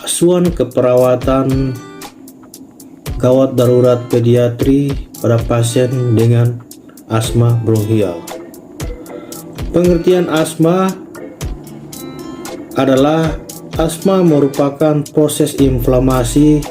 Asuhan keperawatan gawat darurat pediatri pada pasien dengan asma bronkial. Pengertian asma adalah asma merupakan proses inflamasi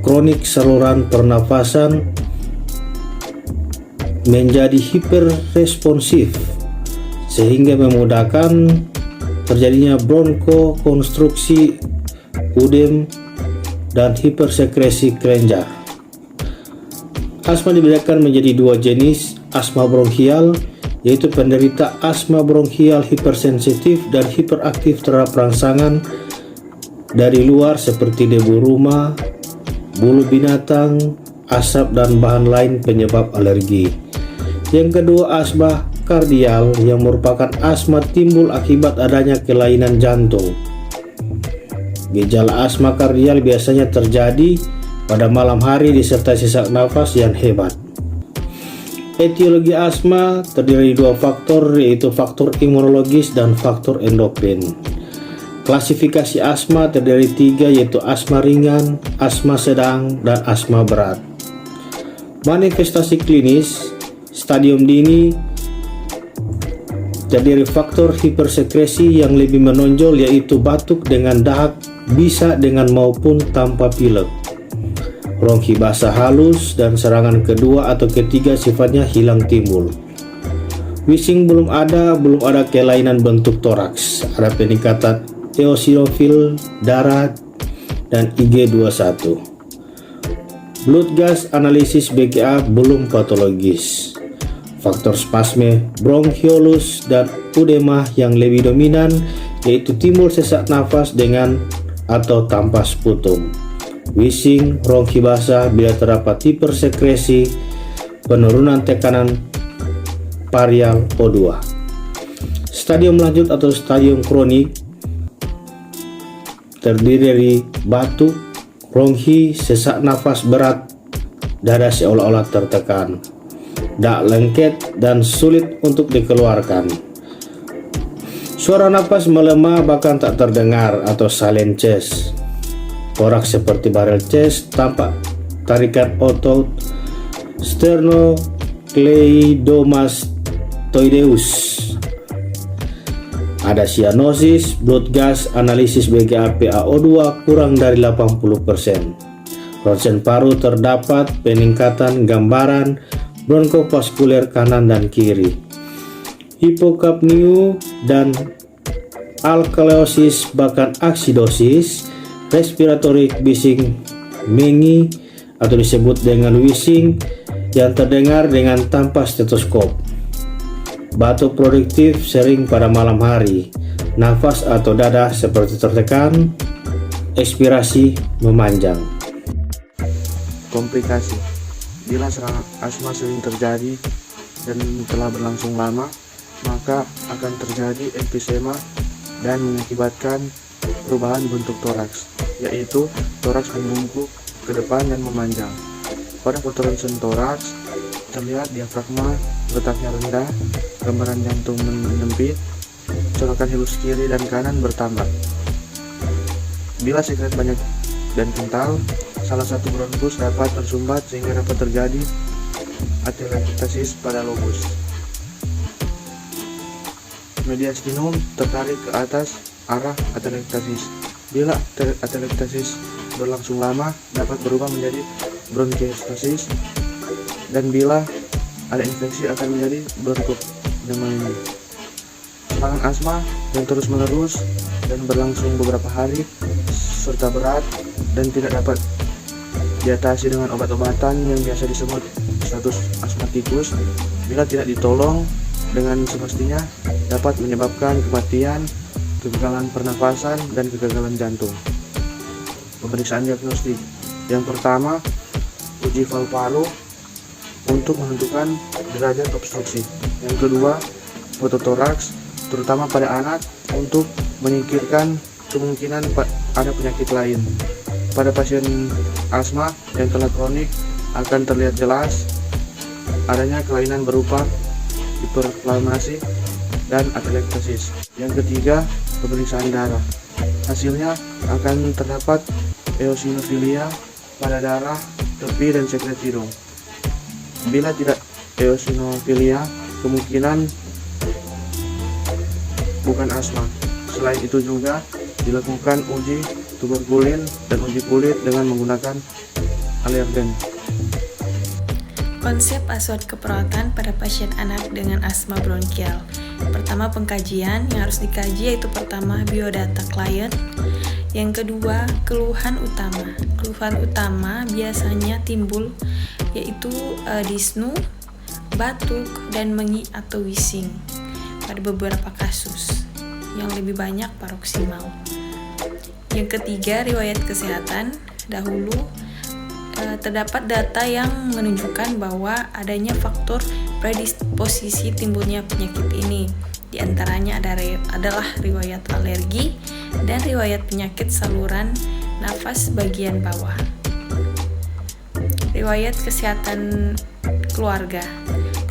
kronik saluran pernafasan menjadi hiperresponsif sehingga memudahkan terjadinya bronkokonstruksi, udem, dan hipersekresi kelenjar. Asma dibedakan menjadi dua jenis asma bronkial, yaitu penderita asma bronkial hipersensitif dan hiperaktif terhadap rangsangan dari luar seperti debu rumah, bulu binatang, asap, dan bahan lain penyebab alergi. Yang kedua, asma kardial yang merupakan asma timbul akibat adanya kelainan jantung. Gejala asma kardial biasanya terjadi pada malam hari disertai sesak nafas yang hebat. Etiologi asma terdiri dari dua faktor, yaitu faktor imunologis dan faktor endokrin. Klasifikasi asma terdiri dari tiga, yaitu asma ringan, asma sedang, dan asma berat. Manifestasi klinis stadium dini terdiri dari faktor hipersekresi yang lebih menonjol, yaitu batuk dengan dahak bisa dengan maupun tanpa pilek, bronki basah halus, dan serangan kedua atau ketiga sifatnya hilang timbul. Wheezing belum ada kelainan bentuk toraks, ada peningkatan eosinofil darah dan IG21. Blood gas analisis BGA belum patologis. Faktor spasme bronchiolus dan udema yang lebih dominan, yaitu timbul sesak nafas dengan atau tanpa sputum, wheezing, bronki basah bila terdapat hipersekresi, penurunan tekanan parial O2. Stadium lanjut atau stadium kronik terdiri dari batuk, bronki, sesak nafas berat, dada seolah-olah tertekan, dak lengket dan sulit untuk dikeluarkan. Suara napas melemah bahkan tak terdengar atau silent chest. Toraks seperti barrel chest, tampak tarikan otot sternocleidomastoideus. Ada cyanosis, blood gas, analisis BGA PaO2 kurang dari 80%. Ronsen paru terdapat peningkatan gambaran bronkopaskuler kanan dan kiri. Hipokapniu dan alkalosis bahkan aksidosis, respiratory bising mengi atau disebut dengan wheezing yang terdengar dengan tanpa stetoskop, batuk produktif sering pada malam hari, nafas atau dada seperti tertekan, ekspirasi memanjang. Komplikasi: bila serangan asma sering terjadi dan telah berlangsung lama, maka akan terjadi emfisema dan mengakibatkan perubahan bentuk toraks, yaitu toraks membungkuk ke depan dan memanjang. Pada foto ronsen toraks terlihat diafragma letaknya rendah, gambaran jantung menyempit, colokan hilus kiri dan kanan bertambah. Bila sekret banyak dan kental, salah satu bronkus dapat tersumbat sehingga dapat terjadi atelektasis pada lobus. Mediastinum tertarik ke atas arah atelektasis. Bila atelektasis berlangsung lama, dapat berubah menjadi bronkiektasis, dan bila ada infeksi akan menjadi bronkopneumonia. Serangan asma yang terus-menerus dan berlangsung beberapa hari serta berat dan tidak dapat diatasi dengan obat-obatan yang biasa disebut status asmatikus, bila tidak ditolong dengan semestinya dapat menyebabkan kematian, kegagalan pernafasan, dan kegagalan jantung. Pemeriksaan diagnostik: yang pertama, uji valv paru untuk menentukan derajat obstruksi. Yang kedua, foto toraks terutama pada anak untuk menyingkirkan kemungkinan ada penyakit lain. Pada pasien asma yang telah kronik akan terlihat jelas adanya kelainan berupa hiperinflamasi dan atelektasis. Yang ketiga, pemeriksaan darah. Hasilnya akan terdapat eosinofilia pada darah, tepi, dan sekret hidung. Bila tidak eosinofilia, kemungkinan bukan asma. Selain itu juga dilakukan uji tuberkulin dan uji kulit dengan menggunakan alergen. Konsep asuhan keperawatan pada pasien anak dengan asma bronkial. Pertama, pengkajian yang harus dikaji yaitu pertama biodata klien. Yang kedua, keluhan utama. Keluhan utama biasanya timbul yaitu disnu, batuk, dan mengi atau wheezing pada beberapa kasus. Yang lebih banyak paroksimal. Yang ketiga, riwayat kesehatan. Dahulu terdapat data yang menunjukkan bahwa adanya faktor predisposisi timbulnya penyakit ini. Di antaranya adalah riwayat alergi dan riwayat penyakit saluran nafas bagian bawah. Riwayat kesehatan keluarga.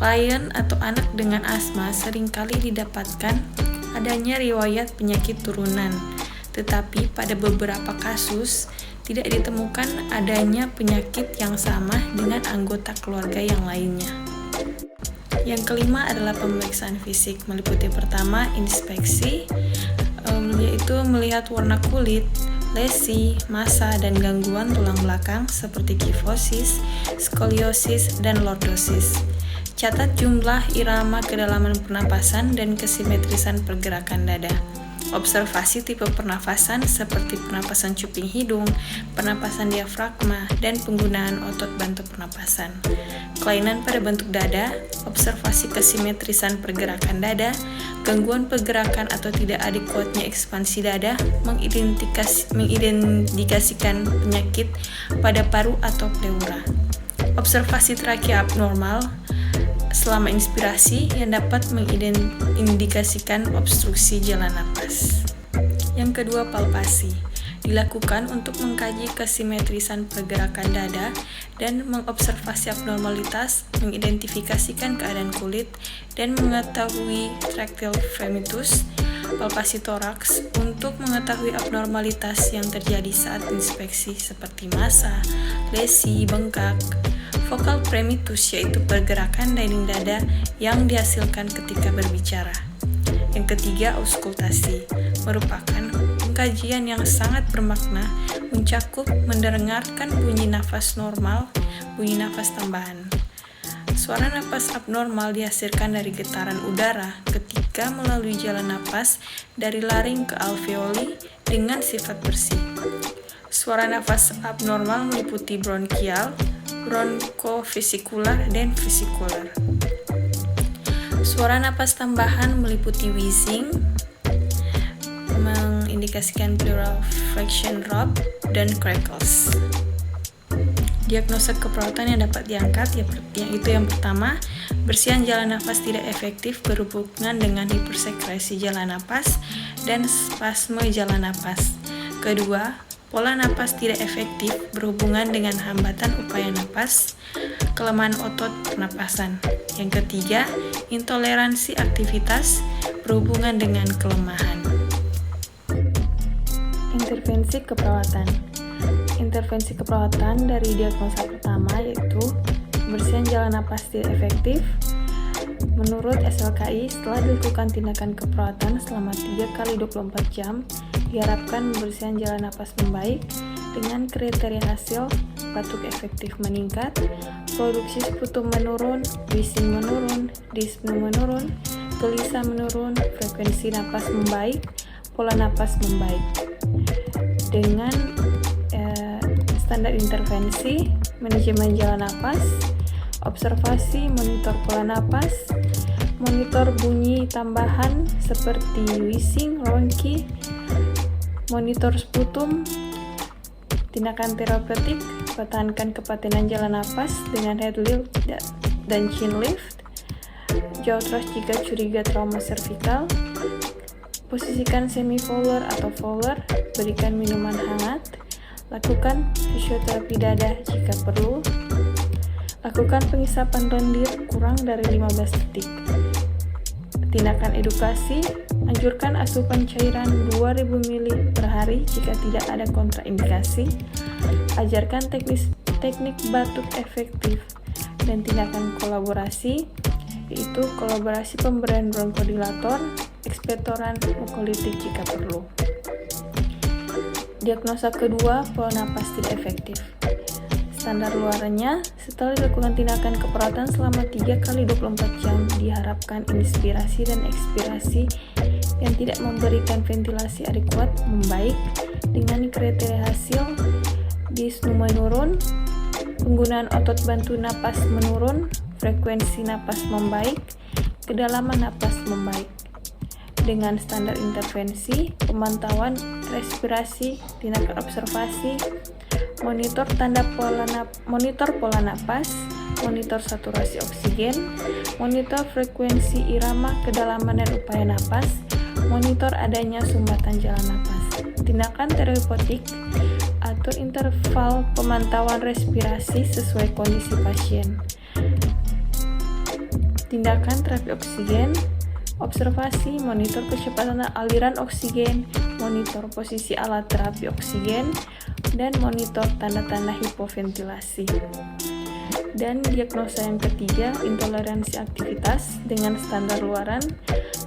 Klien atau anak dengan asma seringkali didapatkan adanya riwayat penyakit turunan, tetapi pada beberapa kasus tidak ditemukan adanya penyakit yang sama dengan anggota keluarga yang lainnya. Yang kelima adalah pemeriksaan fisik, meliputi pertama inspeksi, yaitu melihat warna kulit, lesi, massa, dan gangguan tulang belakang seperti kifosis, skoliosis, dan lordosis. Catat jumlah irama kedalaman pernapasan dan kesimetrisan pergerakan dada. Observasi tipe pernafasan seperti pernapasan cuping hidung, pernapasan diafragma, dan penggunaan otot bantu pernapasan. Kelainan pada bentuk dada, observasi kesimetrisan pergerakan dada, gangguan pergerakan atau tidak adekuatnya ekspansi dada, mengindikasikan penyakit pada paru atau pleura. Observasi trakea abnormal selama inspirasi yang dapat mengindikasikan obstruksi jalan napas. Yang kedua, palpasi. Dilakukan untuk mengkaji kesimetrisan pergerakan dada dan mengobservasi abnormalitas, mengidentifikasikan keadaan kulit, dan mengetahui tractile fremitus. Palpasi toraks untuk mengetahui abnormalitas yang terjadi saat inspeksi seperti massa, lesi, bengkak. Vokal fremitus yaitu pergerakan dinding dada yang dihasilkan ketika berbicara. Yang ketiga, auskultasi merupakan pengkajian yang sangat bermakna, mencakup mendengarkan bunyi nafas normal, bunyi nafas tambahan. Suara nafas abnormal dihasilkan dari getaran udara ketika melalui jalan napas dari laring ke alveoli dengan sifat bersih. Suara nafas abnormal meliputi bronkial, bronkofesikular, dan vesikular. Suara napas tambahan meliputi wheezing, mengindikasikan pleural fraction drop, dan crackles. Diagnosa keperawatan yang dapat diangkat yang pertama, bersihan jalan nafas tidak efektif berhubungan dengan hipersekresi jalan nafas dan spasme jalan nafas. Kedua, pola napas tidak efektif berhubungan dengan hambatan upaya napas, kelemahan otot pernapasan. Yang ketiga, intoleransi aktivitas berhubungan dengan kelemahan. Intervensi keperawatan. Intervensi keperawatan dari diagnosa pertama yaitu pembersihan jalan napas tidak efektif. Menurut SLKI, setelah dilakukan tindakan keperawatan selama 3x24 jam, diharapkan pembersihan jalan napas membaik dengan kriteria hasil batuk efektif meningkat, produksi sputum menurun, wheezing menurun, dyspnea menurun, gelisah menurun, frekuensi napas membaik, pola napas membaik. Dengan standar intervensi, manajemen jalan napas, observasi, monitor pola napas, monitor bunyi tambahan seperti wheezing, ronki, monitor sputum, tindakan terapeutik, pertahankan kepatenan jalan napas dengan head lift dan chin lift, jauh terus jika curiga trauma servikal, posisikan semi-fowler atau fowler, berikan minuman hangat, lakukan fisioterapi dada jika perlu, lakukan pengisapan lendir kurang dari 15 detik. Tindakan edukasi, anjurkan asupan cairan 2000 ml per hari jika tidak ada kontraindikasi. Ajarkan teknik batuk efektif. Dan tindakan kolaborasi, yaitu kolaborasi pemberian bronkodilator, ekspektoran mukolitik jika perlu. Diagnosa kedua, pola napas tidak efektif. Standar luarannya, setelah dilakukan tindakan keperawatan selama 3 kali 24 jam, diharapkan inspirasi dan ekspirasi yang tidak memberikan ventilasi adekuat membaik dengan kriteria hasil dyspnea menurun, penggunaan otot bantu napas menurun, frekuensi napas membaik, kedalaman napas membaik. Dengan standar intervensi, pemantauan respirasi, tindakan observasi, monitor pola napas, monitor saturasi oksigen, monitor frekuensi irama, kedalaman dan upaya napas, monitor adanya sumbatan jalan napas. Tindakan terapeutik, atur interval pemantauan respirasi sesuai kondisi pasien. Tindakan terapi oksigen, observasi, monitor kecepatan aliran oksigen, monitor posisi alat terapi oksigen, dan monitor tanda-tanda hipoventilasi. Dan diagnosa yang ketiga, intoleransi aktivitas dengan standar luaran.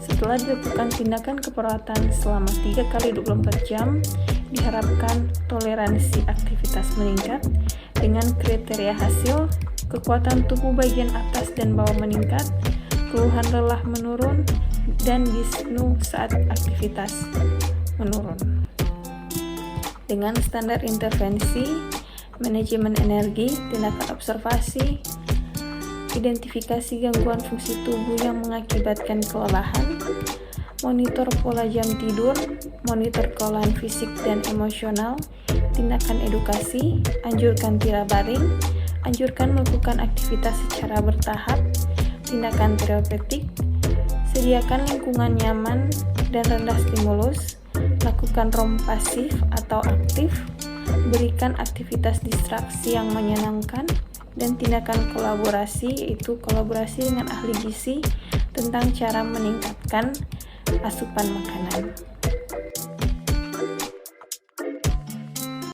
Setelah dilakukan tindakan keperawatan selama 3 kali 24 jam, diharapkan toleransi aktivitas meningkat dengan kriteria hasil, kekuatan tubuh bagian atas dan bawah meningkat, keluhan lelah menurun, dan dyspnea saat aktivitas menurun. Dengan standar intervensi, manajemen energi, tindakan observasi, identifikasi gangguan fungsi tubuh yang mengakibatkan kelelahan, monitor pola jam tidur, monitor kelelahan fisik dan emosional, tindakan edukasi, anjurkan tiara baring, anjurkan melakukan aktivitas secara bertahap, tindakan terapeutik, sediakan lingkungan nyaman dan rendah stimulus, lakukan ROM pasif atau aktif, berikan aktivitas distraksi yang menyenangkan, dan tindakan kolaborasi, yaitu kolaborasi dengan ahli gizi tentang cara meningkatkan asupan makanan.